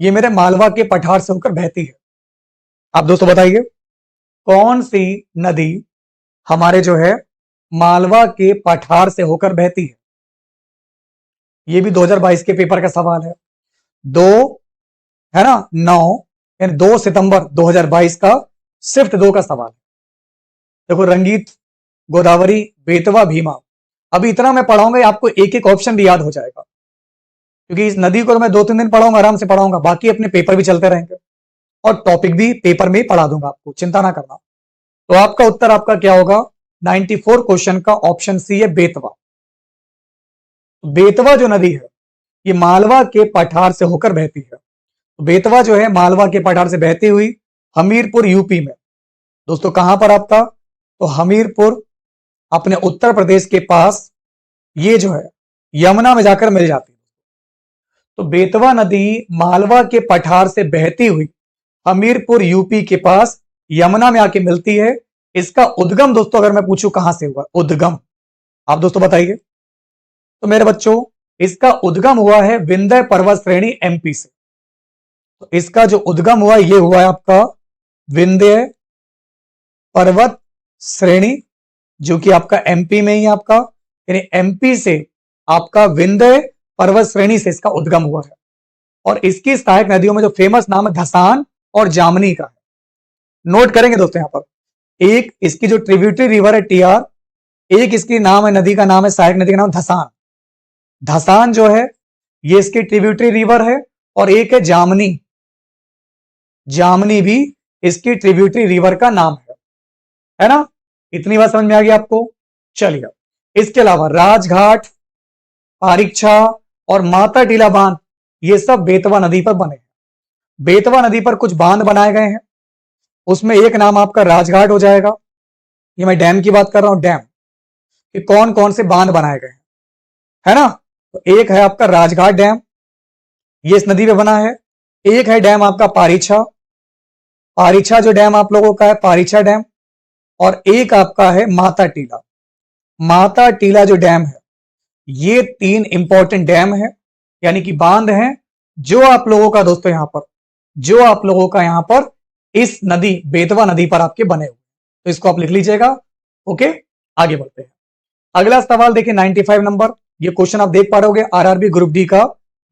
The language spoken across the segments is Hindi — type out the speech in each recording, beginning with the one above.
ये मेरे मालवा के पठार से होकर बहती है। आप दोस्तों बताइए कौन सी नदी हमारे जो है मालवा के पठार से होकर बहती है। ये भी 2022 के पेपर का सवाल है। दो है ना 9 यानी 2 सितंबर 2022 का सिर्फ 2 का सवाल है। देखो रंगीत, गोदावरी, बेतवा, भीमा। अभी इतना मैं पढ़ाऊंगा आपको एक एक ऑप्शन भी याद हो जाएगा, क्योंकि इस नदी को तो मैं 2-3 दिन पढ़ाऊंगा, आराम से पढ़ाऊंगा, बाकी अपने पेपर भी चलते रहेंगे और टॉपिक भी पेपर में ही पढ़ा दूंगा आपको, चिंता ना करना। तो आपका उत्तर आपका क्या होगा 94 क्वेश्चन का ऑप्शन सी है बेतवा। बेतवा जो नदी है ये मालवा के पठार से होकर बहती है। तो बेतवा जो है मालवा के पठार से बहती हुई हमीरपुर यूपी में, दोस्तों कहां पर आपका, तो हमीरपुर अपने उत्तर प्रदेश के पास ये जो है यमुना में जाकर मिल जाती है। तो बेतवा नदी मालवा के पठार से बहती हुई हमीरपुर यूपी के पास यमुना में आके मिलती है। इसका उद्गम दोस्तों अगर मैं पूछूं कहां से हुआ उद्गम, आप दोस्तों बताइए। तो मेरे बच्चों इसका उद्गम हुआ है विंध्य पर्वत श्रेणी एमपी से। तो इसका जो उद्गम हुआ ये हुआ है आपका विंध्य पर्वत श्रेणी, जो कि आपका एमपी में ही आपका, यानी एमपी से आपका विंध्य पर्वत श्रेणी से इसका उद्गम हुआ है। और इसकी सहायक नदियों में जो फेमस नाम है धसान और जामनी का है। नोट करेंगे दोस्तों यहां पर, एक इसकी जो ट्रिब्यूटरी रिवर है टीआर, एक इसकी नाम है नदी का नाम है सहायक नदी का नाम धसान। धसान जो है ये इसकी ट्रिब्यूटरी रिवर है, और एक है जामनी, जामनी भी इसकी ट्रिब्यूटरी रिवर का नाम है ना। इतनी बात समझ में आ गई आपको। चलिए इसके अलावा राजघाट, पारीक्षा और माता टीला बांध ये सब बेतवा नदी पर बने हैं। बेतवा नदी पर कुछ बांध बनाए गए हैं, उसमें एक नाम आपका राजघाट हो जाएगा। ये मैं डैम की बात कर रहा हूं, डैम कि कौन कौन से बांध बनाए गए हैं, है ना। तो एक है आपका राजघाट डैम, ये इस नदी पे बना है। एक है डैम आपका पारीछा, पारीछा जो डैम आप लोगों का है पारीछा डैम। और एक आपका है माता टीला, माता टीला जो डैम है। ये 3 इंपॉर्टेंट डैम है, यानी कि बांध हैं जो आप लोगों का दोस्तों यहां पर, जो आप लोगों का यहां पर इस नदी बेतवा नदी पर आपके बने हुए। तो इसको आप लिख लीजिएगा। ओके आगे बढ़ते हैं। अगला सवाल देखिए 95 नंबर, ये क्वेश्चन आप देख पा रहे हो आरआरबी ग्रुप डी का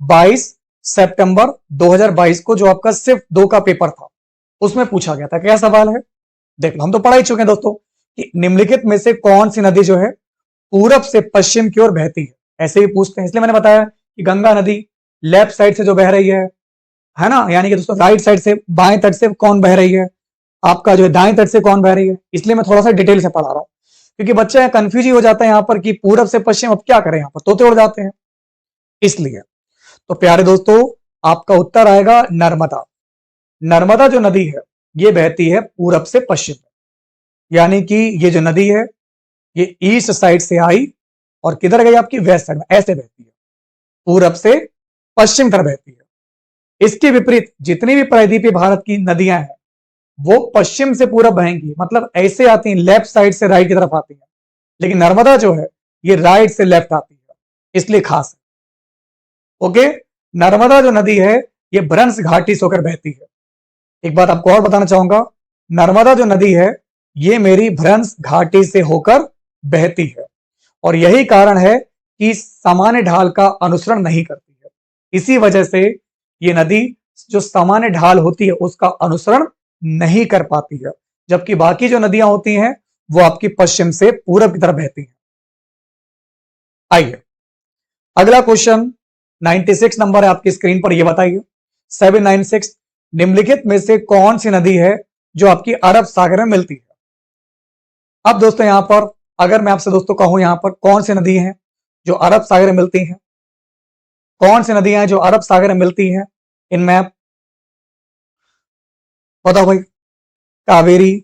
22 सितंबर 2022 को जो आपका सिर्फ 2 का पेपर था उसमें पूछा गया था। क्या सवाल है देख लो, हम तो पढ़ा ही चुके हैं दोस्तों कि निम्नलिखित में से कौन सी नदी जो है पूरब से पश्चिम की ओर बहती है। ऐसे ही पूछते हैं, इसलिए मैंने बताया कि गंगा नदी लेफ्ट साइड से जो बह रही है ना, यानी कि दोस्तों राइट साइड से बाएं तट से कौन बह रही है, आपका जो है दाएं तट से कौन बह रही है। इसलिए मैं थोड़ा सा डिटेल से पढ़ा रहा हूं, क्योंकि बच्चे कंफ्यूज ही हो जाते हैं यहां पर कि पूरब से पश्चिम, अब क्या करें, यहां पर तोते उड़ जाते हैं इसलिए। तो प्यारे दोस्तों आपका उत्तर आएगा नर्मदा। नर्मदा जो नदी है ये बहती है पूरब से पश्चिम, यानी कि ये जो नदी है ये ईस्ट साइड से आई और किधर गई आपकी वेस्ट साइड में, ऐसे बहती है, पूरब से पश्चिम तरफ बहती है। इसके विपरीत जितनी भी प्रायद्वीपीय भारत की नदियां हैं वो पश्चिम से पूरब बहेंगी, मतलब ऐसे आती हैं लेफ्ट साइड से राइट की तरफ आती हैं। लेकिन नर्मदा जो है ये राइट से लेफ्ट आती है, इसलिए खास है। ओके, नर्मदा जो नदी है ये भ्रंश घाटी से होकर बहती है। एक बात आपको और बताना चाहूंगा, नर्मदा जो नदी है ये मेरी भ्रंश घाटी से होकर बहती है, और यही कारण है कि सामान्य ढाल का अनुसरण नहीं करती है। इसी वजह से ये नदी जो सामान्य ढाल होती है उसका अनुसरण नहीं कर पाती है, जबकि बाकी जो नदियां होती हैं वो आपकी पश्चिम से पूरब की तरफ बहती हैं। आइए अगला क्वेश्चन 96 नंबर है आपकी स्क्रीन पर, यह बताइए 796 निम्नलिखित में से कौन सी नदी है जो आपकी अरब सागर में मिलती है। अब दोस्तों यहां पर अगर मैं आपसे दोस्तों कहूं यहां पर कौन सी नदी है जो अरब सागर में मिलती हैं, कौन सी नदियां हैं जो अरब सागर में मिलती हैं, इनमें आप बताओ भाई। कावेरी,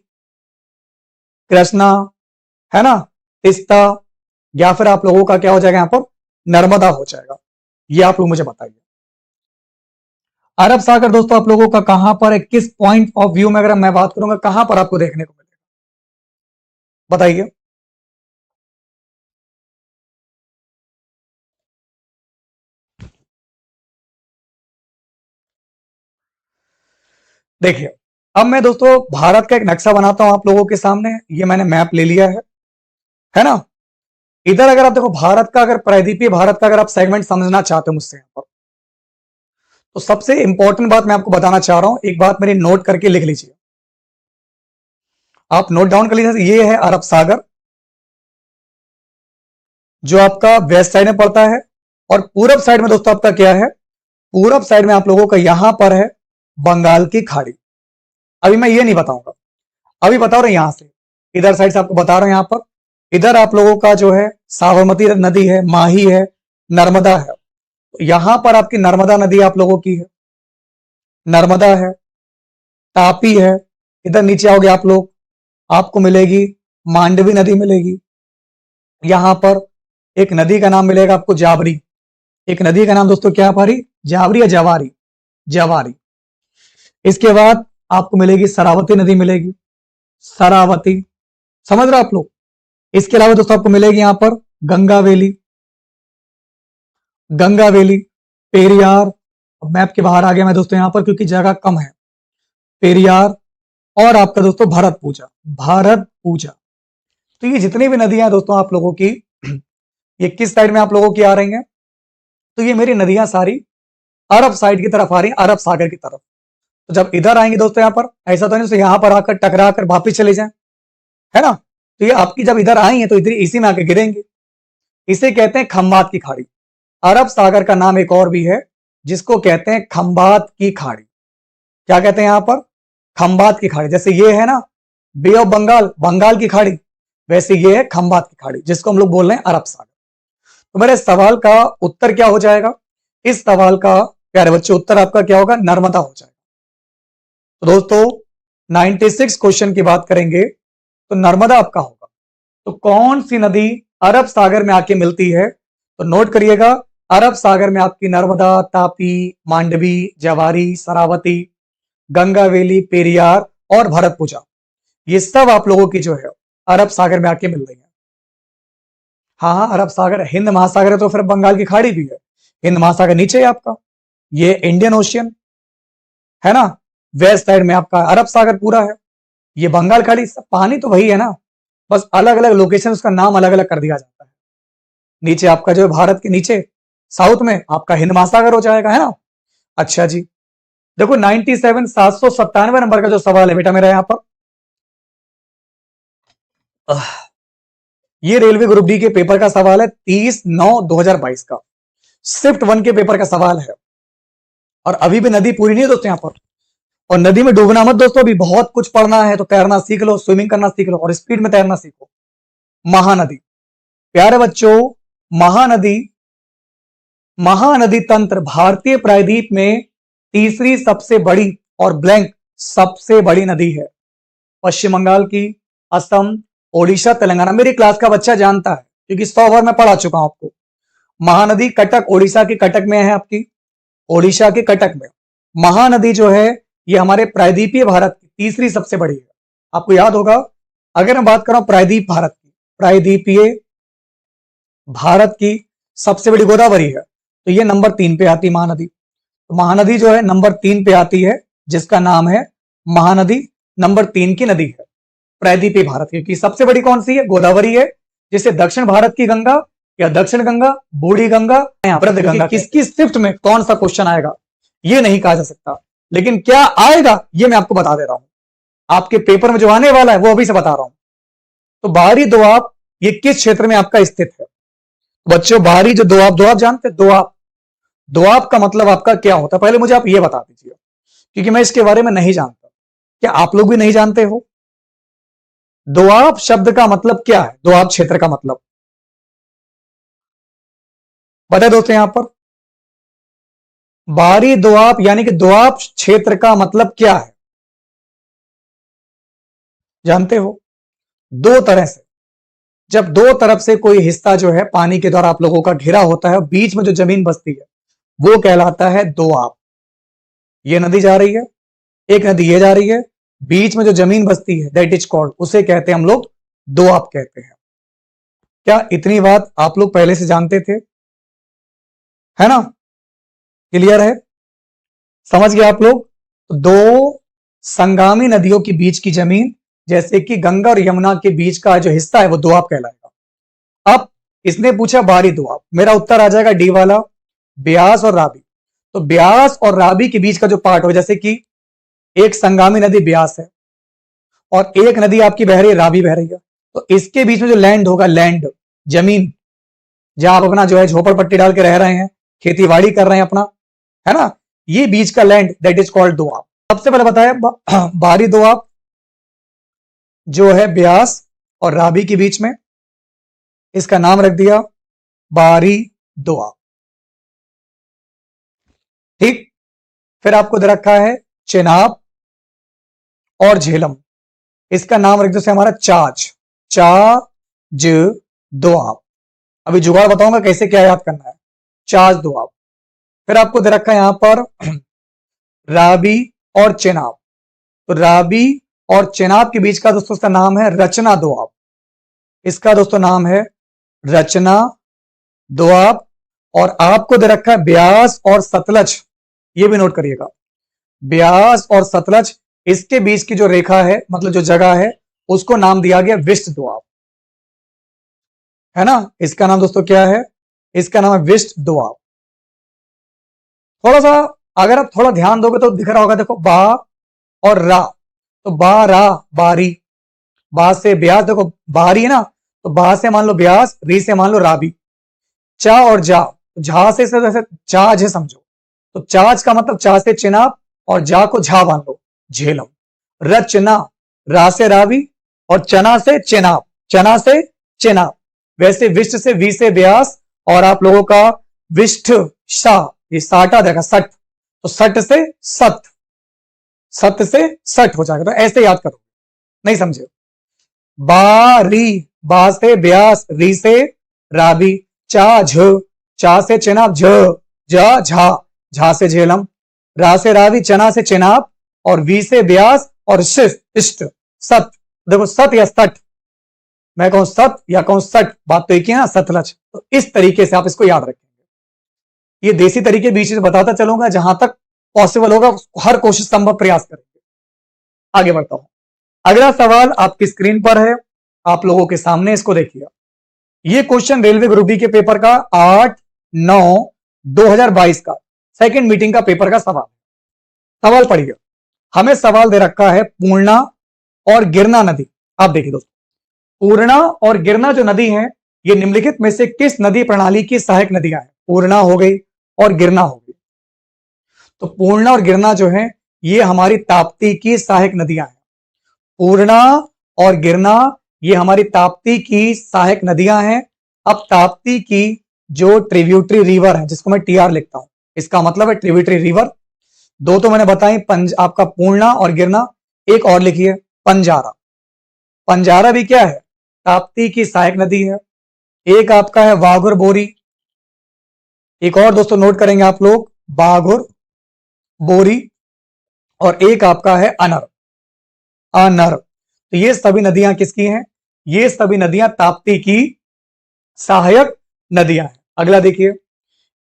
कृष्णा, है ना, तिस्ता, या फिर आप लोगों का क्या हो जाएगा यहां पर नर्मदा हो जाएगा। ये आप लोग मुझे बताइए। अरब सागर दोस्तों आप लोगों का कहां पर है, किस पॉइंट ऑफ व्यू में अगर मैं बात करूंगा कहां पर आपको देखने को मिलेगा बताइए। देखिए, अब मैं दोस्तों भारत का एक नक्शा बनाता हूं आप लोगों के सामने। ये मैंने मैप ले लिया है ना। इधर अगर आप देखो भारत का, अगर प्रायद्वीपीय भारत का अगर आप सेगमेंट समझना चाहते हो मुझसे यहाँ पर, तो सबसे इंपॉर्टेंट बात मैं आपको बताना चाह रहा हूं, एक बात मेरी नोट करके लिख लीजिए, आप नोट डाउन कर लीजिए। ये है अरब सागर, जो आपका वेस्ट साइड में पड़ता है, और पूरब साइड में दोस्तों आपका क्या है, पूरब साइड में आप लोगों का यहां पर है बंगाल की खाड़ी। अभी मैं ये नहीं बताऊंगा, अभी बता रहा हूं यहां से, इधर साइड से आपको बता रहा हूं। यहां पर इधर आप लोगों का जो है साबरमती नदी है, माही है, नर्मदा है। तो यहां पर आपकी नर्मदा नदी आप लोगों की है, नर्मदा है, तापी है। इधर नीचे आओगे आप लोग, आपको मिलेगी मांडवी नदी मिलेगी। यहां पर एक नदी का नाम मिलेगा आपको जाबरी। एक नदी का नाम दोस्तों क्या पारी, जाबरी या जवारी, जवारी। इसके बाद आपको मिलेगी सरावती नदी मिलेगी, सरावती, समझ रहे आप लोग। इसके अलावा दोस्तों आपको मिलेगी यहां पर Ganga valley, Ganga valley, Periyar. Map के बाहर आ गया मैं दोस्तों यहां पर क्योंकि जगह कम है। पेरियार, और आपका दोस्तों भारत पूजा, भारत पूजा। तो ये जितनी भी नदियां दोस्तों आप लोगों की, ये किस साइड में आप लोगों की आ रही हैं, तो ये मेरी नदियां सारी अरब साइड की तरफ आ रही हैं, अरब सागर की तरफ। तो जब इधर आएंगे दोस्तों यहां पर, ऐसा तो नहीं तो यहां पर आकर टकरा कर वापिस चले जाएं, है ना। तो ये आपकी जब इधर आई है तो इधर इसी में आके गिरेंगे। इसे कहते हैं खंबात की खाड़ी। अरब सागर का नाम एक और भी है जिसको कहते हैं खंबात की खाड़ी। क्या कहते हैं यहां पर, खंबात की खाड़ी। जैसे ये है ना बे ऑफ बंगाल, बंगाल की खाड़ी, वैसे ये है खंबात की खाड़ी, जिसको हम लोग बोल रहे हैं अरब सागर। तो मेरे सवाल का उत्तर क्या हो जाएगा, इस सवाल का प्यारे बच्चे उत्तर आपका क्या होगा, नर्मदा हो जाएगा। तो दोस्तों 96 क्वेश्चन की बात करेंगे तो नर्मदा आपका होगा। तो कौन सी नदी अरब सागर में आके मिलती है, तो नोट करिएगा, अरब सागर में आपकी नर्मदा, तापी, मांडवी, जवारी, सरावती, गंगा वैली, पेरियार और भरतपुजा, ये सब आप लोगों की जो है अरब सागर में आके मिल रही है। हाँ, अरब सागर, हिंद महासागर है तो फिर बंगाल की खाड़ी भी है। हिंद महासागर नीचे है आपका, ये इंडियन ओशियन है ना, वेस्ट साइड में आपका अरब सागर पूरा है, ये बंगाल खाड़ी। पानी तो वही है ना, बस अलग अलग लोकेशन, उसका नाम अलग अलग कर दिया जाता है। नीचे आपका जो है भारत के नीचे साउथ में आपका हिंद महासागर हो जाएगा, है ना। अच्छा जी, देखो 97 797 नंबर का जो सवाल है बेटा मेरा यहां पर, ये रेलवे ग्रुप डी के पेपर का सवाल है 30/9/2022 का, शिफ्ट 1 के पेपर का सवाल है। और अभी भी नदी पूरी नहीं है दोस्तों यहां पर, और नदी में डूबना मत दोस्तों, अभी बहुत कुछ पढ़ना है। तो तैरना सीख लो, स्विमिंग करना सीख लो, और स्पीड में तैरना सीखो। महानदी, प्यारे बच्चों, महानदी, महानदी तंत्र भारतीय प्रायद्वीप में तीसरी सबसे बड़ी और ब्लैंक सबसे बड़ी नदी है। पश्चिम बंगाल की, असम, ओडिशा, तेलंगाना, मेरी क्लास का बच्चा जानता है क्योंकि 100 बार मैं पढ़ा चुका हूं आपको। महानदी कटक, ओडिशा की कटक में है आपकी, ओडिशा के कटक में। महानदी जो है ये हमारे प्रायद्वीपीय भारत की तीसरी सबसे बड़ी है। आपको याद होगा, अगर मैं बात कर रहा हूं प्रायद्वीप भारत की, प्रायद्वीपीय भारत की सबसे बड़ी गोदावरी है, तो ये नंबर 3 पे आती है महानदी। तो महानदी जो है नंबर 3 पे आती है, जिसका नाम है महानदी, नंबर 3 की नदी है प्रायद्वीपीय भारत की। सबसे बड़ी कौन सी है, गोदावरी है, जिसे दक्षिण भारत की गंगा या दक्षिण गंगा, बूढ़ी गंगा, वृद्ध गंगा। किसकी शिफ्ट में कौन सा क्वेश्चन आएगा ये नहीं कहा जा सकता, लेकिन क्या आएगा ये मैं आपको बता दे रहा हूं। आपके पेपर में जो आने वाला है वो अभी से बता रहा हूं। तो बाहरी दोआब ये किस क्षेत्र में आपका स्थित है बच्चों, बाहरी जो दोआब, दोआब जानते हैं, दोआब, दोआब का मतलब आपका क्या होता है, पहले मुझे आप ये बता दीजिए, क्योंकि मैं इसके बारे में नहीं जानता। क्या आप लोग भी नहीं जानते हो दोआब शब्द का मतलब क्या है, दोआब क्षेत्र का मतलब बता दोस्तों यहां पर। बाहरी दोआब यानी कि दोआब क्षेत्र का मतलब क्या है, जानते हो। दो तरह से, जब दो तरफ से कोई हिस्सा जो है पानी के द्वारा आप लोगों का घिरा होता है, बीच में जो जमीन बसती है वो कहलाता है दोआब। ये नदी जा रही है, एक नदी ये जा रही है, बीच में जो जमीन बसती है दैट इज कॉल्ड, उसे कहते हैं हम लोग दोआब कहते हैं। क्या इतनी बात आप लोग पहले से जानते थे, है ना, क्लियर है, समझ गए आप लोग। दो संगामी नदियों के बीच की जमीन जैसे कि गंगा और यमुना के बीच का जो हिस्सा है वो दोआब कहलाएगा। अब इसने पूछा बारी दोआब, मेरा उत्तर आ जाएगा डी वाला, ब्यास और रावी। तो ब्यास और रावी के बीच का जो पार्ट हो, जैसे कि एक संगामी नदी ब्यास है और एक नदी आपकी बह रही है रावी बह रही है, तो इसके बीच में जो लैंड होगा, लैंड जमीन, जहां आप अपना जो है झोपड़पट्टी डाल के रह रहे हैं, खेती बाड़ी कर रहे हैं अपना, है ना, ये बीच का land that is called Doab. सबसे पहले बताया बाहरी दोआब जो है ब्यास और रावी के बीच में, इसका नाम रख दिया बारी दोआब। ठीक, फिर आपको दे रखा है चेनाब और झेलम, इसका नाम रख दो से हमारा चाज, चाज दोआब। अभी जुगाड़ बताऊंगा कैसे क्या याद करना है, चाज दोआब। फिर आपको दे रखा है यहां पर रावी और चेनाब, तो रावी और चेनाब के बीच का दोस्तों इसका नाम है रचना दोआब, इसका दोस्तों नाम है रचना दोआब। और आपको दे रखा है ब्यास और सतलज, ये भी नोट करिएगा, ब्यास और सतलज इसके बीच की जो रेखा है, मतलब जो जगह है, उसको नाम दिया गया विष्ट दोआब, है ना। इसका नाम दोस्तों क्या है, इसका नाम है विष्ट दोआब। थोड़ा सा अगर आप थोड़ा ध्यान दोगे तो दिख रहा होगा, देखो बा और रा, तो बा रा बारी, बा से ब्यास, देखो बारी है ना, तो बा से मान लो ब्यास, री से मान लो रावी, चा और जा, झा से जैसे चाज है समझो, तो चाज का मतलब चा से चेनाब और जा को झा मान लो झेलम। रचना, रा से रावी और चना से चेनाब, चना से चेनाब। वैसे विष्ट से वी से ब्यास और आप लोगों का विष्ठ सा, ये साटा देखा सठ, तो सठ से सत, सत से सठ हो जाएगा, तो ऐसे याद करो, नहीं समझे। बारी, बा से ब्यास, री से रावी, चा झ, चा से चेनाब झ, जा झा, झा से झेलम, रा से रावी, चना से चेनाब और वी से ब्यास और शिष्ट इष्ट सत। देखो सत या सठ, मैं कहूं सत या कहूं सठ, बात तो एक ही है ना, सतलज। तो इस तरीके से आप इसको याद रखेंगे, ये देसी तरीके बीच में बताता चलूंगा, जहां तक पॉसिबल होगा हर कोशिश संभव प्रयास करेंगे। आगे बढ़ता हूं, अगला सवाल आपकी स्क्रीन पर है, आप लोगों के सामने, इसको देखिए। ये क्वेश्चन रेलवे ग्रुप डी के पेपर का 8/9/2022 का सेकंड मीटिंग का पेपर का सवाल। सवाल पढ़िए, हमें सवाल दे रखा है पूर्णा और गिरना नदी। आप देखिए दोस्तों, पूर्णा और गिरना जो नदी है, ये निम्नलिखित में से किस नदी प्रणाली की सहायक नदियां हैं। पूर्णा हो गई और गिरना हो गई, तो पूर्णा और गिरना जो है ये हमारी ताप्ती की सहायक नदियां हैं। पूर्णा और गिरना ये हमारी ताप्ती की सहायक नदियां हैं। अब ताप्ती की जो ट्रिब्यूटरी रिवर है, जिसको मैं टीआर लिखता हूं, इसका मतलब है ट्रिब्यूटरी रिवर। दो तो मैंने बताई, आपका पूर्णा और गिरना, एक और लिखिए पंजारा। पंजारा भी क्या है, ताप्ती की सहायक नदी है। एक आपका है वाघुर बोरी, एक और दोस्तों नोट करेंगे आप लोग, बाघुर बोरी, और एक आपका है अनर, अनर। तो ये सभी नदियां किसकी हैं, ये सभी नदियां ताप्ती की सहायक नदियां हैं। अगला देखिए,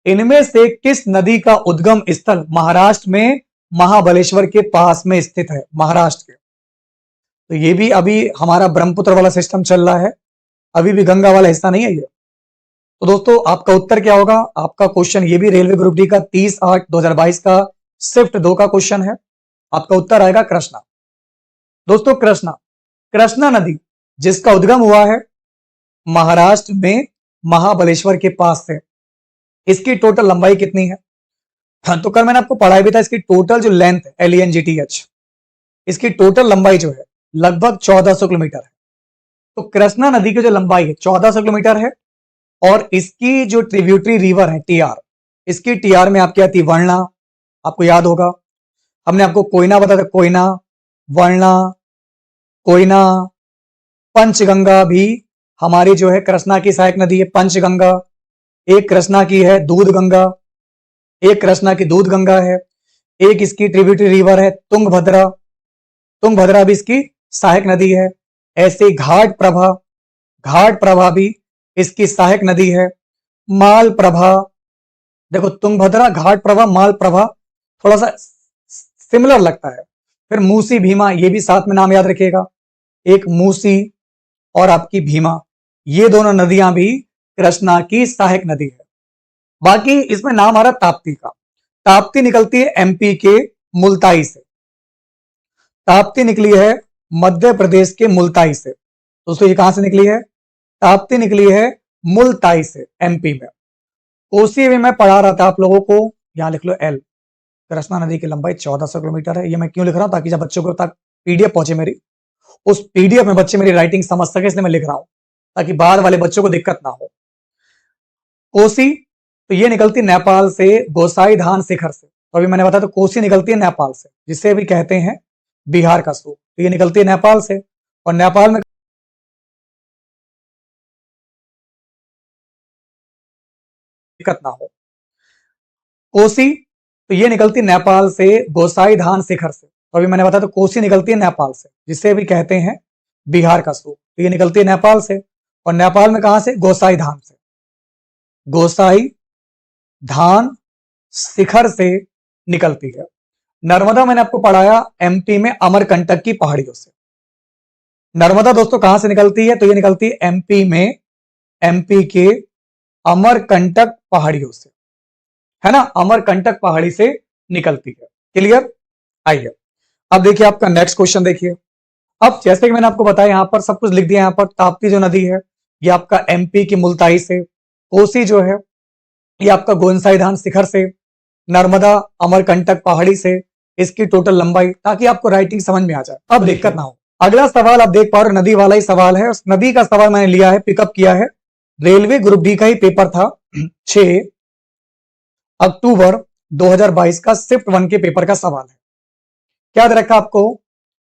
इनमें से किस नदी का उद्गम स्थल महाराष्ट्र में महाबलेश्वर के पास में स्थित है, महाराष्ट्र के। तो ये भी अभी हमारा ब्रह्मपुत्र वाला सिस्टम चल रहा है, अभी भी गंगा वाला हिस्सा नहीं है ये। तो दोस्तों आपका उत्तर क्या होगा, आपका क्वेश्चन ये भी रेलवे ग्रुप डी का 30/8/2022 का शिफ्ट 2 का क्वेश्चन है। आपका उत्तर आएगा कृष्णा। दोस्तों कृष्णा, कृष्णा नदी जिसका उद्गम हुआ है महाराष्ट्र में महाबलेश्वर के पास से, इसकी टोटल लंबाई कितनी है। हाँ, तो कल मैंने आपको पढ़ाया भी था, इसकी टोटल जो लेंथ है LENGTH, इसकी टोटल लंबाई जो है लगभग 1400 किलोमीटर है। तो कृष्णा नदी की जो लंबाई है 1400 किलोमीटर है, और इसकी जो ट्रिब्यूटरी रिवर है TR, इसकी TR में आपकी आती वर्णा, आपको याद होगा, हमने आपको कोयना बताया था, कोयना, वर्णा, कोयना, पंचगंगा भी हमारी जो है कृष्णा की सहायक नदी है। पंचगंगा, एक कृष्णा की है दूध गंगा, एक कृष्णा की दूध गंगा है, एक इसकी ट्रिब्यूटरी रिवर है तुंगभद्रा, तुंगभद्रा भी इसकी सहायक नदी है। ऐसे घाट प्रभा, घाट प्रभा भी इसकी सहायक नदी है। माल प्रभा, देखो तुंगभद्रा, घाट प्रभा, माल प्रभा थोड़ा सा सिमिलर लगता है, फिर मूसी भीमा, ये भी साथ में नाम याद रखिएगा। एक मूसी और आपकी भीमा, ये दोनों नदियां भी कृष्णा की सहायक नदी है। बाकी इसमें नाम आ रहा ताप्ती का। ताप्ती निकलती है एमपी के मुल्ताई से। ताप्ती निकली है मध्य प्रदेश के मुल्ताई से। दोस्तों ये कहां से निकली है? ताप्ती निकली है मुल्ताई से, एमपी में। कोसी भी मैं पढ़ा रहा था आप लोगों को, यहां लिख लो एल। कृष्णा नदी की लंबाई 1400 किलोमीटर है। ये मैं क्यों लिख रहा हूं? ताकि जब बच्चों को तक पीडीएफ पहुंचे मेरी, उस पीडीएफ में बच्चे मेरी राइटिंग समझ सके, इसलिए मैं लिख रहा हूं, ताकि बाद वाले बच्चों को दिक्कत ना हो। कोसी, तो ये निकलती नेपाल से गोसाई धान शिखर से। तो अभी मैंने बताया, तो कोसी निकलती है नेपाल से, जिसे भी कहते हैं बिहार का सूप। तो ये निकलती है नेपाल से, और नेपाल में दिक्कत ना हो। कोसी, तो ये निकलती नेपाल से गोसाई धान शिखर से। तो अभी मैंने बताया, तो कोसी निकलती है नेपाल से, जिसे भी कहते हैं बिहार का सूप। तो ये निकलती है नेपाल से, और नेपाल में कहां से? गोसाई धाम से। गोसाई धान शिखर से निकलती है। नर्मदा मैंने आपको पढ़ाया एमपी में अमरकंटक की पहाड़ियों से। नर्मदा दोस्तों कहां से निकलती है? तो ये निकलती है एमपी में, एमपी के अमरकंटक पहाड़ियों से, है ना। अमरकंटक पहाड़ी से निकलती है। क्लियर? आइए अब देखिए आपका नेक्स्ट क्वेश्चन देखिए। अब जैसे कि मैंने आपको बताया, यहां पर सब कुछ लिख दिया। यहां पर ताप्ती जो नदी है ये आपका एमपी की मुल्ताई से, कोसी जो है ये आपका गोसाई धान शिखर से, नर्मदा अमरकंटक पहाड़ी से, इसकी टोटल लंबाई, ताकि आपको राइटिंग समझ में आ जाए, अब दिक्कत ना हो। अगला सवाल आप देख पा रहे हो, नदी वाला ही सवाल है। उस नदी का सवाल मैंने लिया है, पिकअप किया है, रेलवे ग्रुप डी का ही पेपर था। 6 अक्टूबर 2022 का शिफ्ट 1 के पेपर का सवाल है। क्या दे रखा आपको?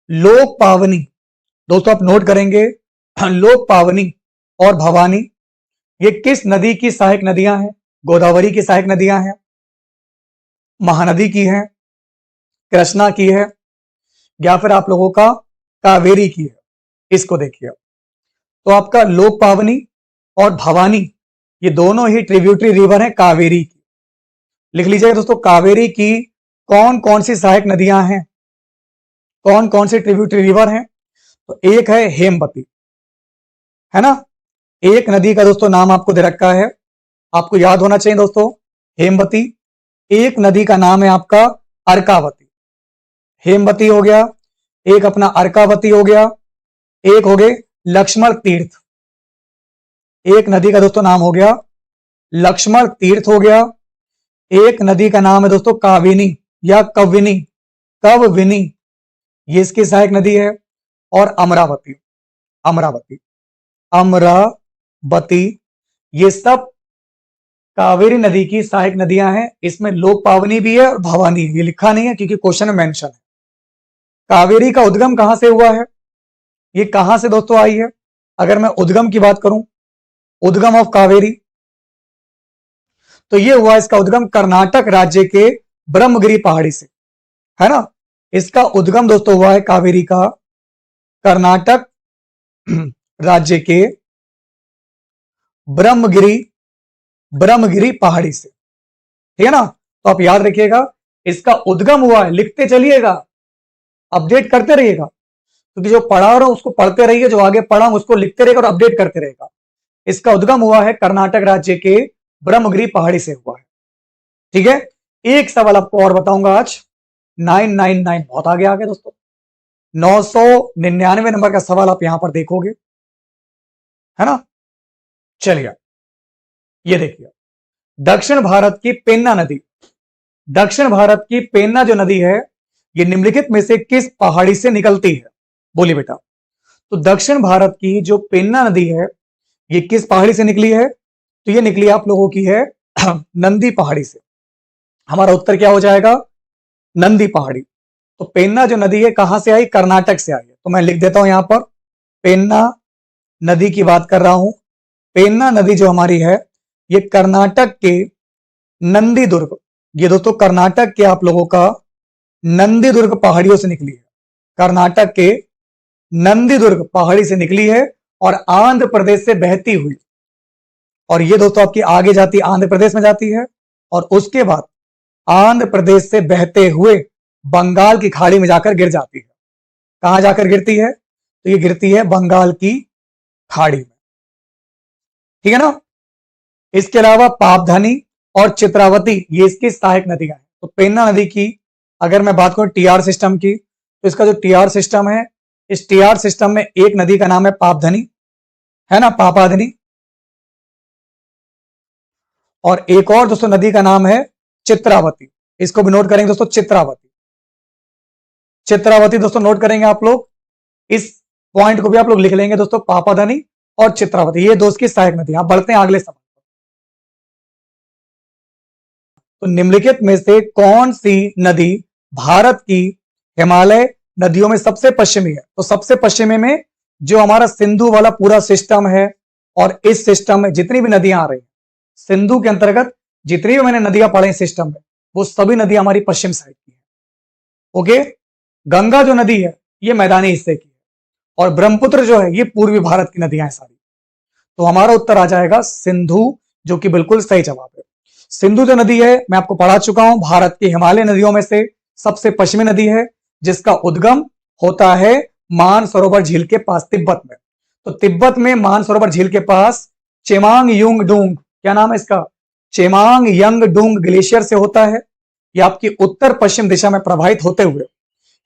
लोक पावनी, दोस्तों आप नोट करेंगे, लोक पावनी और भवानी ये किस नदी की सहायक नदियां हैं? गोदावरी की सहायक नदियां हैं, महानदी की है, कृष्णा की है, या फिर आप लोगों का कावेरी की है। इसको देखिए, तो आपका लोक पावनी और भवानी ये दोनों ही ट्रिब्यूटरी रिवर है कावेरी की। लिख लीजिएगा दोस्तों, कावेरी की कौन कौन सी सहायक नदियां हैं, कौन कौन सी ट्रिब्यूटरी रिवर हैं? तो एक है हेमवती, है ना। एक नदी का दोस्तों नाम आपको दे रखा है, आपको याद होना चाहिए दोस्तों, हेमवती। एक नदी का नाम है आपका अर्कावती। हेमवती हो गया, एक अपना अर्कावती हो गया, एक हो गए लक्ष्मण तीर्थ। एक नदी का दोस्तों नाम हो गया लक्ष्मण तीर्थ हो गया। एक नदी का नाम है दोस्तों काविनी या कविनी, कवविनी, ये इसकी सहायक नदी है। और अमरावती, अमरावती, अमरावती, ये सब कावेरी नदी की सहायक नदियां हैं। इसमें लोक पावनी भी है और भवानी, ये लिखा नहीं है क्योंकि क्वेश्चन में मेंशन है। कावेरी का उद्गम कहां से हुआ है? ये कहां से दोस्तों आई है? अगर मैं उद्गम की बात करूं, उद्गम ऑफ कावेरी, तो ये हुआ इसका उद्गम कर्नाटक राज्य के ब्रह्मगिरी पहाड़ी से, है ना। इसका उद्गम दोस्तों हुआ है कावेरी का कर्नाटक राज्य के ब्रह्मगिरी, ब्रह्मगिरी पहाड़ी से, ठीक है ना। तो आप याद रखिएगा, इसका उद्गम हुआ है, लिखते चलिएगा, अपडेट करते रहिएगा, क्योंकि जो पढ़ा रहा हूं उसको पढ़ते रहिए, जो आगे पढ़ा हूं उसको लिखते रहेगा और अपडेट करते रहेगा। इसका उद्गम हुआ है कर्नाटक राज्य के ब्रह्मगिरी पहाड़ी से हुआ है, ठीक है। एक सवाल आपको और बताऊंगा आज, 999 बहुत आगे आ गए दोस्तों, 999 नंबर का सवाल आप यहां पर देखोगे, है ना। चलिए ये देखिए, दक्षिण भारत की पेन्ना नदी, दक्षिण भारत की पेन्ना जो नदी है ये निम्नलिखित में से किस पहाड़ी से निकलती है? बोलिए बेटा। तो दक्षिण भारत की जो पेन्ना नदी है ये किस पहाड़ी से निकली है? तो ये निकली आप लोगों की है नंदी पहाड़ी से। हमारा उत्तर क्या हो जाएगा? नंदी पहाड़ी। तो पेन्ना जो नदी है कहां से आई? कर्नाटक से आई है। तो मैं लिख देता हूं यहां पर, पेन्ना नदी की बात कर रहा हूं। पेन्ना नदी जो हमारी है ये कर्नाटक के नंदी दुर्ग, ये दोस्तों कर्नाटक के आप लोगों का नंदी दुर्ग पहाड़ियों से निकली है। कर्नाटक के नंदी दुर्ग पहाड़ी से निकली है और आंध्र प्रदेश से बहती हुई, और ये दोस्तों आपकी आगे जाती है, आंध्र प्रदेश में जाती है, और उसके बाद आंध्र प्रदेश से बहते हुए बंगाल की खाड़ी में जाकर गिर जाती है। कहां जाकर गिरती है? तो ये गिरती है बंगाल की खाड़ी में, ठीक है ना। इसके अलावा पापधानी और चित्रावती ये इसकी सहायक नदियां हैं। तो पेन्ना नदी की अगर मैं बात करूं टीआर सिस्टम की, तो इसका जो टीआर सिस्टम है, इस टीआर सिस्टम में एक नदी का नाम है पापधनी, है ना, पापाधनी, और एक और दोस्तों नदी का नाम है चित्रावती। इसको भी नोट करेंगे दोस्तों, चित्रावती। चित्रावती दोस्तों नोट करेंगे आप लोग, इस पॉइंट को भी आप लोग लिख लेंगे दोस्तों, पापाधनी और चित्रावती, ये दोस्त की सहायक नदी। आप बढ़ते हैं अगले सवाल। तो निम्नलिखित में से कौन सी नदी भारत की हिमालय नदियों में सबसे पश्चिमी है? तो सबसे पश्चिमी में जो हमारा सिंधु वाला पूरा सिस्टम है, और इस सिस्टम में जितनी भी नदियां आ रही हैं, सिंधु के अंतर्गत जितनी भी मैंने नदियां पढ़ी सिस्टम में, वो सभी नदियां हमारी पश्चिम साइड की है। ओके, गंगा जो नदी है ये मैदानी हिस्से की है, और ब्रह्मपुत्र जो है ये पूर्वी भारत की नदियां हैं सारी। तो हमारा उत्तर आ जाएगा सिंधु, जो कि बिल्कुल सही जवाब है। सिंधु जो नदी है मैं आपको पढ़ा चुका हूं, भारत की हिमालय नदियों में से सबसे पश्चिमी नदी है, जिसका उद्गम होता है मानसरोवर झील के पास, तिब्बत में। तो तिब्बत में मानसरोवर झील के पास चेमांग युंग डूंग, क्या नाम है इसका, चेमांग यंग डूंग ग्लेशियर से होता है। यह आपकी उत्तर पश्चिम दिशा में प्रवाहित होते हुए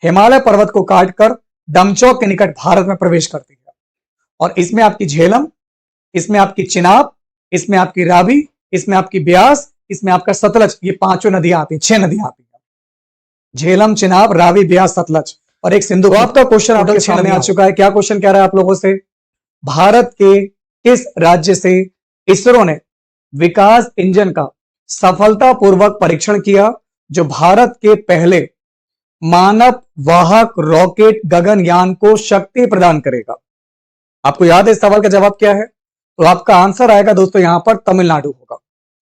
हिमालय पर्वत को काटकर डमचौक के निकट भारत में प्रवेश करती है। और इसमें आपकी झेलम, इसमें आपकी चिनाब, इसमें आपकी रावी, इसमें आपकी ब्यास, इसमें आपका सतलज, ये पांचों नदियां आती हैं, 6 नदियां आती हैं, झेलम, चिनाब, रावी, ब्यास, सतलज, और एक सिंधु। आपका क्वेश्चन आपके सामने आ चुका है। क्या क्वेश्चन कह रहा है आप लोगों से? भारत के किस राज्य से इसरो ने विकास इंजन का सफलतापूर्वक परीक्षण किया, जो भारत के पहले मानव वाहक रॉकेट गगनयान को शक्ति प्रदान करेगा? आपको याद है इस सवाल का जवाब क्या है? तो आपका आंसर आएगा दोस्तों यहां पर तमिलनाडु होगा,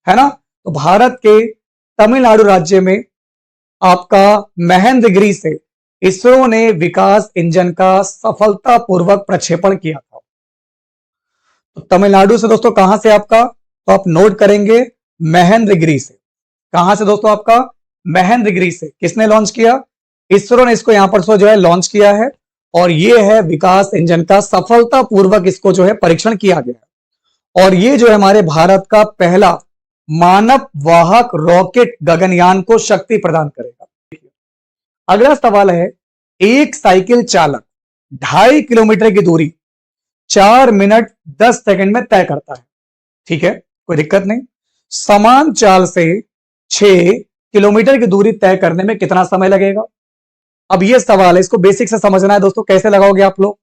है ना। तो भारत के तमिलनाडु राज्य में आपका महेंद्रगिरी से इसरो ने विकास इंजन का सफलतापूर्वक प्रक्षेपण किया था। तो तमिलनाडु से दोस्तों कहां से आपका, तो आप नोट करेंगे महेंद्रगिरी से। कहां से दोस्तों आपका? महेंद्रगिरी से। किसने लॉन्च किया? इसरो ने इसको यहां पर जो है लॉन्च किया है, और ये है विकास इंजन का सफलतापूर्वक इसको जो है परीक्षण किया गया है। और ये जो है हमारे भारत का पहला मानव वाहक रॉकेट गगनयान को शक्ति प्रदान करेगा। अगला सवाल है, एक साइकिल चालक 2.5 किलोमीटर की दूरी 4 मिनट 10 सेकंड में तय करता है, ठीक है, कोई दिक्कत नहीं। समान चाल से 6 किलोमीटर की दूरी तय करने में कितना समय लगेगा? अब यह सवाल है, इसको बेसिक से समझना है दोस्तों। कैसे लगाओगे आप लोग?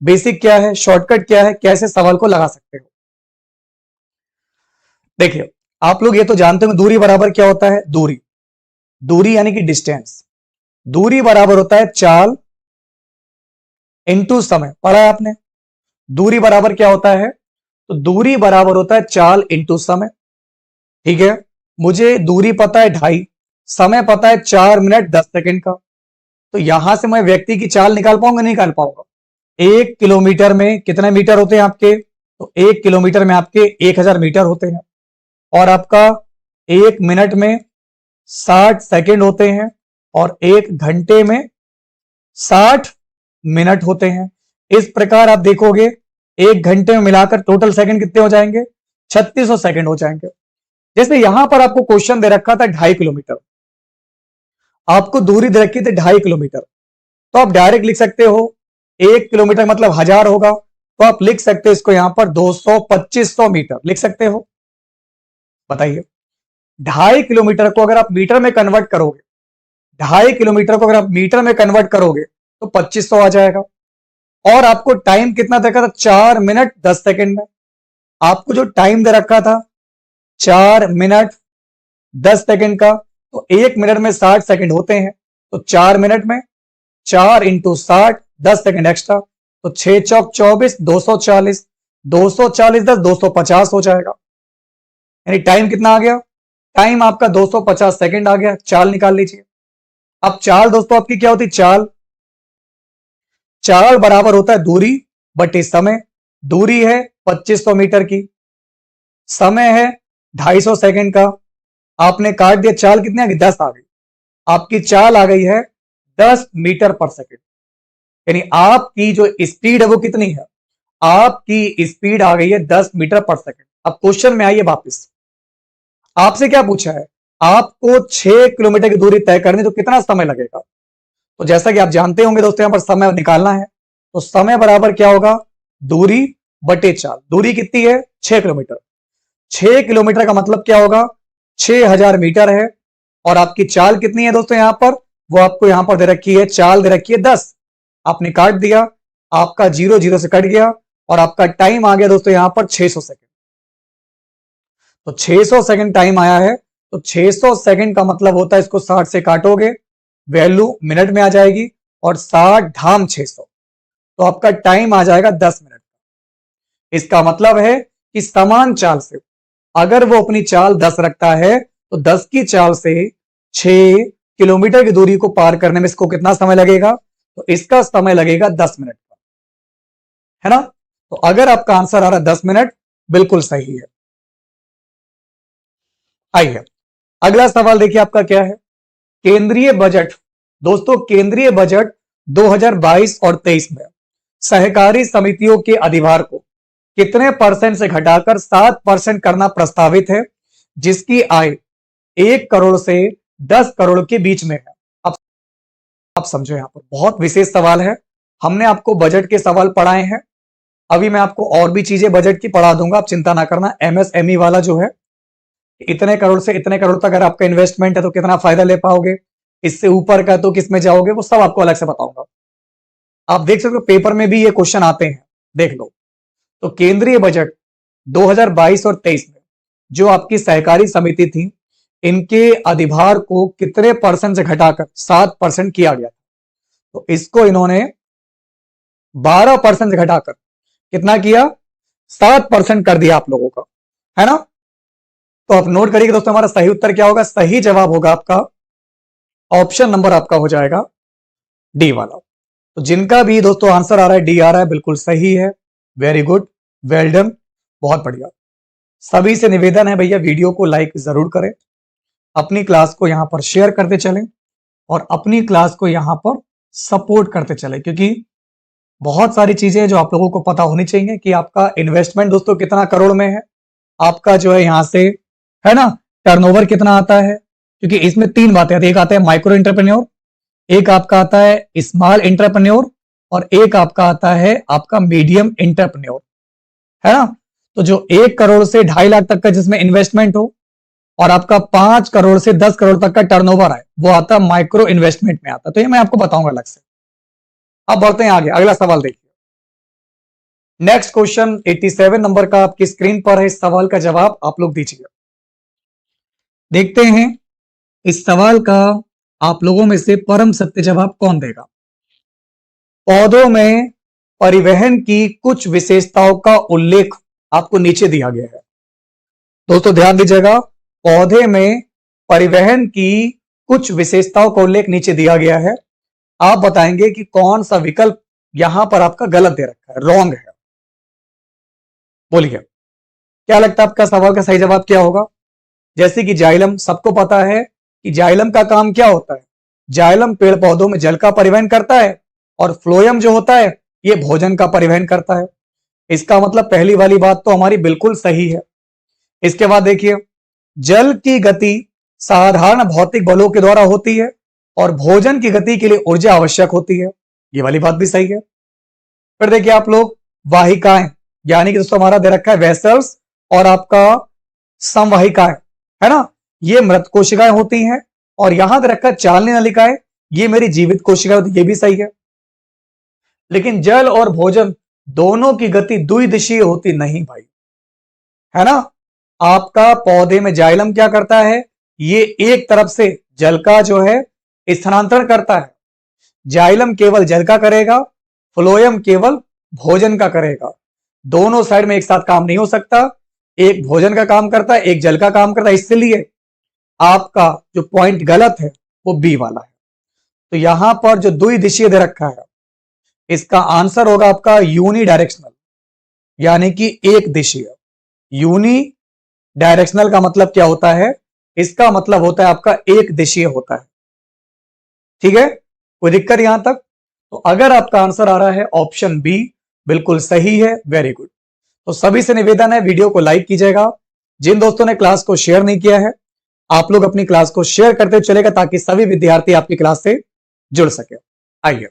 बेसिक क्या है, शॉर्टकट क्या है, कैसे सवाल को लगा सकते हो? देखिए, आप लोग ये तो जानते हो दूरी बराबर क्या होता है। दूरी, दूरी यानी कि डिस्टेंस, दूरी बराबर होता है चाल इंटू समय। पढ़ा है आपने? दूरी बराबर क्या होता है? तो दूरी बराबर होता है चाल इंटू समय, ठीक है। मुझे दूरी पता है 2.5, समय पता है 4 मिनट 10 सेकंड का। तो यहां से मैं व्यक्ति की चाल निकाल पाऊंगा? नहीं निकाल पाऊंगा। 1 किलोमीटर में कितने मीटर होते हैं आपके? तो 1 किलोमीटर में आपके 1000 मीटर होते हैं, और आपका 1 मिनट में 60 सेकंड होते हैं, और 1 घंटे में 60 मिनट होते हैं। इस प्रकार आप देखोगे 1 घंटे में मिलाकर टोटल सेकंड कितने हो जाएंगे? 3600 सेकंड हो जाएंगे। जैसे यहां पर आपको क्वेश्चन दे रखा था 2.5 किलोमीटर, आपको दूरी दे रखी थी 2.5 किलोमीटर, तो आप डायरेक्ट लिख सकते हो 1 किलोमीटर मतलब 1000 होगा, तो आप लिख सकते हो इसको यहां पर 200-2500 मीटर लिख सकते हो। बताइए, 2.5 किलोमीटर को अगर आप मीटर में कन्वर्ट करोगे, 2.5 किलोमीटर को अगर आप मीटर में कन्वर्ट करोगे तो 2500 आ जाएगा। और आपको टाइम कितना दे रखा था? 4 मिनट 10 सेकंड में। आपको जो टाइम दे रखा था 4 मिनट 10 सेकंड का, तो 1 मिनट में 60 सेकंड होते हैं, तो 4 मिनट में 4 इंटू 60, 10 सेकंड एक्स्ट्रा, तो 6 चौक 24, 240, 240 10 250 हो जाएगा। यानी टाइम कितना आ गया? टाइम आपका 250 सेकंड आ गया। चाल निकाल लीजिए। अब चाल दोस्तों आपकी क्या होती? चाल, चाल बराबर होता है दूरी बटे समय। दूरी है 2500 मीटर की, समय है 250 सेकंड का। आपने काट दिया, चाल कितनी आ गई? 10 आ गई। आपकी चाल आ गई है 10 मीटर पर सेकेंड, यानी आपकी जो स्पीड है वो कितनी है, आपकी स्पीड आ गई है 10 मीटर पर सेकेंड। अब क्वेश्चन में आइए वापस, आपसे क्या पूछा है, आपको 6 किलोमीटर की दूरी तय करनी तो कितना समय लगेगा। तो जैसा कि आप जानते होंगे दोस्तों, यहां पर समय निकालना है, तो समय बराबर क्या होगा, दूरी बटे चाल। दूरी कितनी है, 6 किलोमीटर। 6 किलोमीटर का मतलब क्या होगा, 6000 मीटर है। और आपकी चाल कितनी है दोस्तों, यहां पर वो आपको यहां पर दे रखी है, चाल दे रखी है 10। आपने काट दिया, आपका 0 0 से कट गया और आपका टाइम आ गया दोस्तों यहां पर 600 सेकंड। तो 600 सेकंड टाइम आया है, तो 600 सेकंड का मतलब होता है, इसको 60 से काटोगे, वैल्यू मिनट में आ जाएगी, और 60 धाम 600, तो आपका टाइम आ जाएगा 10 मिनट। इसका मतलब है कि समान चाल से अगर वो अपनी चाल 10 रखता है, तो 10 की चाल से 6 किलोमीटर की दूरी को पार करने में इसको कितना समय लगेगा, तो इसका समय लगेगा 10 मिनट का, है ना। तो अगर आपका आंसर आ रहा है 10 मिनट, बिल्कुल सही है। आइए अगला सवाल देखिए आपका क्या है, केंद्रीय बजट। दोस्तों केंद्रीय बजट 2022 और 23 में सहकारी समितियों के अधिभार को कितने परसेंट से घटाकर 7% करना प्रस्तावित है, जिसकी आय 1 करोड़ से 10 करोड़ के बीच में है। अब आप समझो, यहां पर बहुत विशेष सवाल है। हमने आपको बजट के सवाल पढ़ाए हैं, अभी मैं आपको और भी चीजें बजट की पढ़ा दूंगा, आप चिंता ना करना। एमएसएमई वाला जो है, इतने करोड़ से इतने करोड़ तक अगर आपका इन्वेस्टमेंट है तो कितना फायदा ले पाओगे, इससे ऊपर का तो किस में जाओगे, वो सब आपको अलग से बताऊंगा। आप देख सकते हो पेपर में भी ये क्वेश्चन आते हैं, देख लो। तो केंद्रीय बजट 2022 और 23 में जो आपकी सहकारी समिति थी, इनके अधिभार को कितने परसेंट से घटाकर 7% किया गया। तो इसको इन्होंने 12% से घटाकर कितना किया, 7% कर दिया आप लोगों का, है ना। तो आप नोट करिए दोस्तों, हमारा सही उत्तर क्या होगा, सही जवाब होगा आपका ऑप्शन नंबर आपका हो जाएगा डी वाला। तो जिनका भी दोस्तों आंसर आ रहा है डी आ रहा है, बिल्कुल सही है, वेरी गुड, वेल डन, बहुत बढ़िया। सभी से निवेदन है भैया, वीडियो को लाइक जरूर करें, अपनी क्लास को यहां पर शेयर करते चलें, और अपनी क्लास को यहां पर सपोर्ट करते चलें, क्योंकि बहुत सारी चीजें जो आप लोगों को पता होनी चाहिए कि आपका इन्वेस्टमेंट दोस्तों कितना करोड़ में है, आपका जो है यहां से, है ना, टर्नओवर कितना आता है। क्योंकि इसमें 3 बातें आती है, एक आता है माइक्रो एंटरप्रेन्योर, एक आपका आता है स्मॉल एंटरप्रेन्योर, और एक आपका आता है आपका मीडियम एंटरप्रेन्योर, है ना। तो जो 1 करोड़ से 2.5 लाख तक का जिसमें इन्वेस्टमेंट हो, और आपका 5 करोड़ से 10 करोड़ तक का टर्नओवर है, वो आता है माइक्रो इन्वेस्टमेंट में आता। तो ये मैं आपको बताऊंगा अलग से। अब बढ़ते हैं आगे, अगला सवाल देखिए। नेक्स्ट क्वेश्चन 87 नंबर का आपकी स्क्रीन पर है, इस सवाल का जवाब आप लोग दीजिए। देखते हैं इस सवाल का आप लोगों में से परम सत्य जवाब कौन देगा। पौधों में परिवहन की कुछ विशेषताओं का उल्लेख आपको नीचे दिया गया है। दोस्तों ध्यान दीजिएगा, पौधे में परिवहन की कुछ विशेषताओं का उल्लेख नीचे दिया गया है। आप बताएंगे कि कौन सा विकल्प यहां पर आपका गलत दे रखा है, रॉन्ग है। बोलिए क्या लगता है आपका सवाल का सही जवाब क्या होगा। जैसे कि जाइलम, सबको पता है कि जाइलम का काम क्या होता है, जाइलम पेड़ पौधों में जल का परिवहन करता है, और फ्लोएम जो होता है ये भोजन का परिवहन करता है। इसका मतलब पहली वाली बात तो हमारी बिल्कुल सही है। इसके बाद देखिए, जल की गति साधारण भौतिक बलों के द्वारा होती है, और भोजन की गति के लिए ऊर्जा आवश्यक होती है, ये वाली बात भी सही है। फिर देखिए आप लोग, वाहिकाएं, यानी कि दोस्तों हमारा दे रखा है वेसल्स, और आपका संवाहिकाएं, है ना, ये मृत कोशिकाएं होती हैं, और यहां दे रखा है चालनी नलिकाएं, ये मेरी जीवित कोशिकाएं होती है, ये भी सही है। लेकिन जल और भोजन दोनों की गति द्विदिशीय होती नहीं भाई, है ना। आपका पौधे में जाइलम क्या करता है, ये एक तरफ से जल का जो है स्थानांतरण करता है। जाइलम केवल जल का करेगा, फ्लोएम केवल भोजन का करेगा। दोनों साइड में एक साथ काम नहीं हो सकता, एक भोजन का काम करता है, एक जल का काम करता है, इसलिए आपका जो पॉइंट गलत है वो बी वाला है। तो यहां पर जो द्विदिशीय दे रखा है, इसका आंसर होगा आपका यूनी डायरेक्शनल, यानी कि एक दिशीय। यूनी डायरेक्शनल का मतलब क्या होता है, इसका मतलब होता है आपका एक दिशीय होता है। ठीक है, कोई दिक्कत यहां तक? तो अगर आपका आंसर आ रहा है ऑप्शन बी, बिल्कुल सही है, वेरी गुड। तो सभी से निवेदन है, वीडियो को लाइक कीजिएगा। जिन दोस्तों ने क्लास को शेयर नहीं किया है, आप लोग अपनी क्लास को शेयर करते चलेगा ताकि सभी विद्यार्थी आपकी क्लास से जुड़ सके। आइए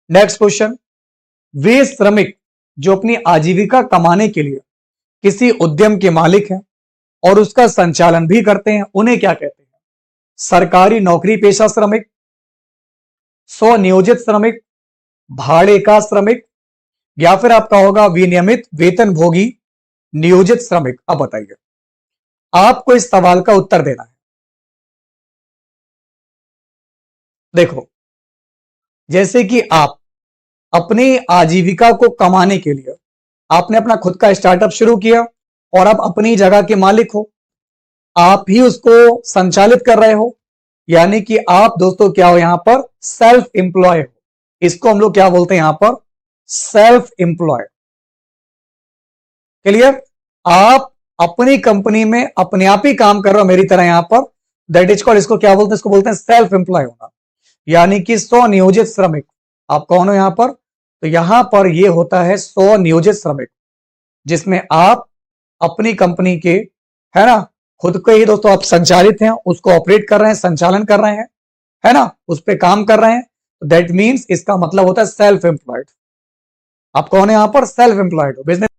नेक्स्ट क्वेश्चन, वे श्रमिक जो अपनी आजीविका कमाने के लिए किसी उद्यम के मालिक हैं और उसका संचालन भी करते हैं, उन्हें क्या कहते हैं? सरकारी नौकरी पेशा श्रमिक, स्वनियोजित श्रमिक, भाड़े का श्रमिक, या फिर आपका होगा विनियमित वेतनभोगी नियोजित श्रमिक। अब बताइए, आपको इस सवाल का उत्तर देना है। देखो, जैसे कि आप अपनी आजीविका को कमाने के लिए आपने अपना खुद का स्टार्टअप शुरू किया और आप अपनी जगह के मालिक हो, आप ही उसको संचालित कर रहे हो, यानी कि आप दोस्तों क्या हो यहां पर? सेल्फ एम्प्लॉय हो। इसको हम लोग क्या बोलते हैं यहां पर? Self employ. क्लियर? आप अपनी कंपनी में अपने आप ही काम कर रहे हो, मेरी तरह यहां पर, दैट इज कॉल्ड, इसको क्या बोलते हैं? इसको बोलते हैं सेल्फ एम्प्लॉय होना, यानी कि स्वनियोजित श्रमिक। आप कौन हो यहां पर? तो यहां पर यह होता है स्वनियोजित श्रमिक, जिसमें आप अपनी कंपनी के, है ना, खुद को ही दोस्तों आप संचालित हैं, उसको ऑपरेट कर रहे हैं, संचालन कर रहे हैं, है ना, उस पर काम कर रहे हैं। दैट मीन्स इसका मतलब होता है सेल्फ एम्प्लॉयड। आप कौन है यहां पर? सेल्फ एम्प्लॉयड हो। बिजनेस